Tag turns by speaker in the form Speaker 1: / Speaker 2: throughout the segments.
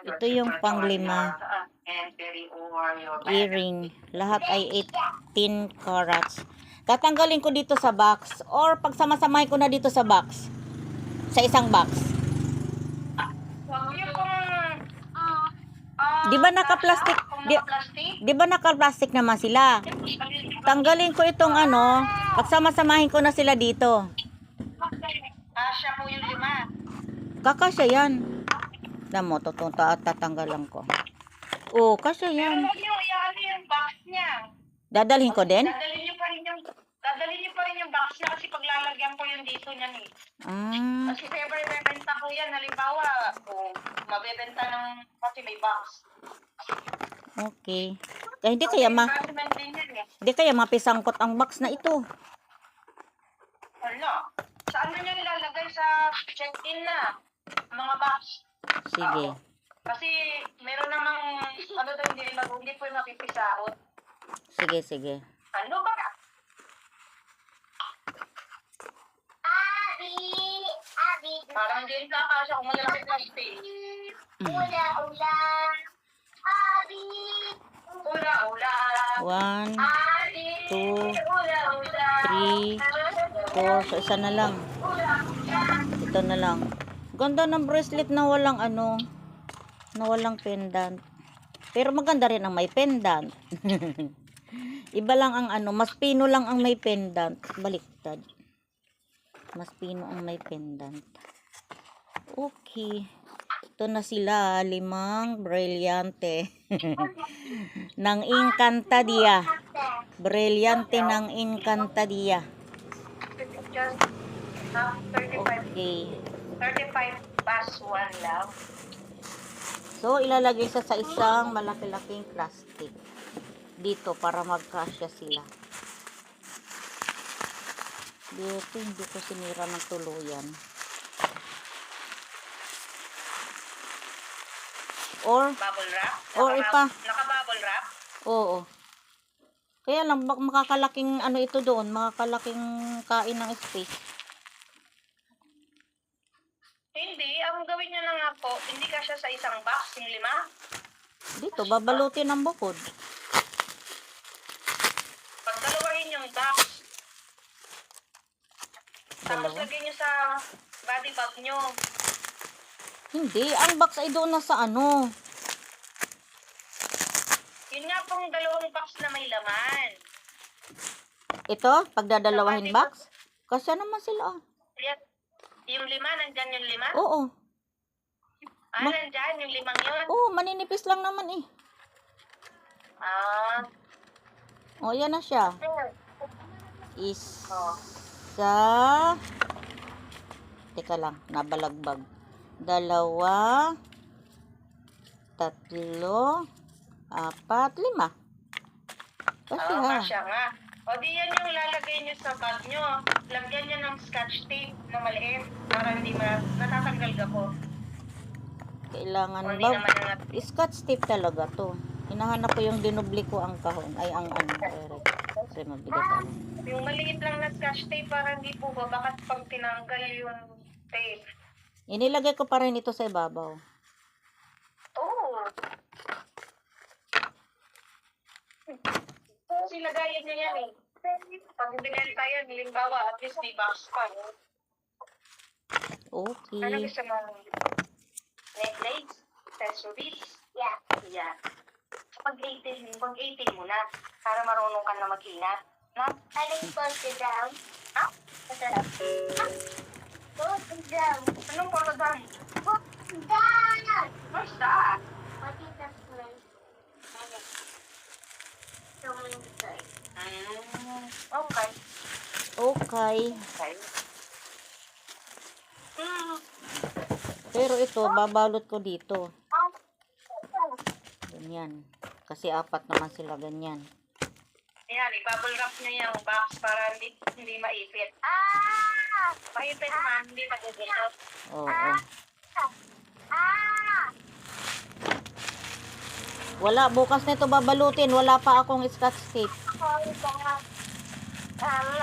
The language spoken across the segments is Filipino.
Speaker 1: Ito yung pang-5. Earring. Lahat ay 18 carats. Tatanggalin ko dito sa box. Or pagsama-samahin ko na dito sa box. Sa isang box. Di ba naka-plastic? Di ba naka-plastic naman sila? Tanggalin ko itong ano. Pagsama-samahin ko na sila dito.
Speaker 2: Kasya po yung 5.
Speaker 1: Kakasya yan. Damo, tatanggalan ko. Oh, kasya yan.
Speaker 2: Pero yung yung box niya.
Speaker 1: Dadalhin ko din?
Speaker 2: Dadalhin niyo pa rin yung box niya kasi paglalagyan ko yung dito niyan eh. Kasi ever bebenta ko yan. Halimbawa, mabebenta ng kasi may box.
Speaker 1: Okay. Kaya hindi kaya mapisangkot ang box na ito.
Speaker 2: Wala. Saan mo niya nilalagay sa check-in na? Mga box.
Speaker 1: Sige.
Speaker 2: Kasi meron namang hindi po yung mapipisaot.
Speaker 1: Sige.
Speaker 2: Ano ba? Abi. Parang hindi na kasya kung malalaki plastic. Ula. Abi. Ula.
Speaker 1: 1, 2, 3, 4. So, isa na lang. Ito na lang. Ganda ng bracelet na walang na walang pendant. Pero maganda rin ang may pendant. Iba lang ang mas pino lang ang may pendant. Baliktad. Mas pino ang may pendant. Okay. Ito na sila, 5 brilyante. ng Encantadia. Brilyante ng Encantadia. Okay.
Speaker 2: 35 plus 1 lang.
Speaker 1: So, ilalagay sa isang malaki-laking plastic. Dito, para magkasya sila. Dito, hindi ko sinira ng tuluyan. Or,
Speaker 2: Bubble wrap? Naka-bubble wrap?
Speaker 1: Oo. Kaya lang, makakalaking ito doon, makakalaking kain ng space.
Speaker 2: Hindi, ang gawin nyo na nga po, hindi kasya sa isang box, yung 5.
Speaker 1: Dito, babalutin ng bukod.
Speaker 2: Pagdalawahin yung box, tapos lagyan nyo sa body bag nyo.
Speaker 1: Hindi, ang box ay doon na sa
Speaker 2: Yun nga pong 2 box na may laman.
Speaker 1: Ito, pagdadalawahin box? Kasya naman sila.
Speaker 2: Yung 5, nandyan yung 5?
Speaker 1: Oo.
Speaker 2: Nandyan yung 5 yun?
Speaker 1: Oo, maninipis lang naman eh. O, yan na siya. Isa. Teka lang, nabalagbag. 2, 3, 4, 5.
Speaker 2: Kasya nga. O di yan yung lalagay nyo sa bag nyo. Lagyan nyo ng scotch tape na maliit para hindi natatanggal ka po.
Speaker 1: Kailangan ba? Scotch tape talaga to. Hinahanap ko yung dinubli ko ang kahon. Ay, ang Kasi mabigat
Speaker 2: Yung maliit lang na scotch tape para hindi po ba baka pag tinanggal yung tape.
Speaker 1: Inilagay ko pa rin ito sa ibabaw.
Speaker 2: Oo. Silagayan nyo yan eh. Pag binenta yan, halimbawa, at least di box pa.
Speaker 1: Okay.
Speaker 2: Ano gusto mo? Necklace? Accessories? Yeah. Pag-18 mo na, para marunong ka na mag-ingat. No? Anong photo down? Ha? Photo down. Anong photo down? Photo down! Where's that? What is that place? Okay.
Speaker 1: Pero ito, babalot ko dito. Ganyan. Kasi 4 naman sila, ganyan.
Speaker 2: Ayan, i-bubble wrap niya yung box para hindi maipit. Maipit man, hindi magigilot.
Speaker 1: Oo. Wala, bukas nito babalutin. Wala pa akong scotch tape.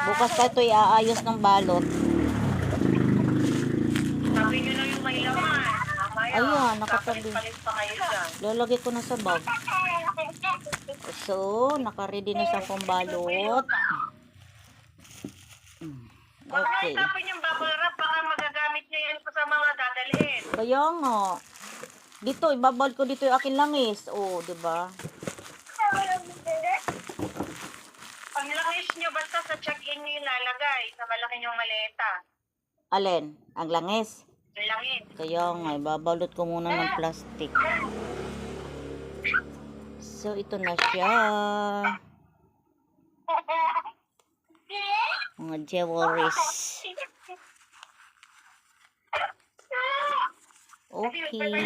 Speaker 1: Bukas pa ito iaayos ng balot.
Speaker 2: Sabi nyo na yung may laman.
Speaker 1: Ayan, nakatabi.
Speaker 2: Palit pa kayo dyan.
Speaker 1: Lalagay ko na sa bag. So, naka-ready na sa pambalot.
Speaker 2: Huwag na
Speaker 1: Okay.
Speaker 2: itapin yung bubble wrap, baka magagamit niya yan sa mga dadalhin.
Speaker 1: Kaya nga. Dito, ibabal ko dito yung aking langis. Oh, di ba?
Speaker 2: Pag langis nyo, basta sa check-in nyo yung lalagay, sa malaki yung maleta.
Speaker 1: Alin? Ang langis?
Speaker 2: Yung langis.
Speaker 1: Kaya nga, ibabalot ko muna ng plastic. So, ito na siya. Mga jewelries. Okay.
Speaker 2: Okay.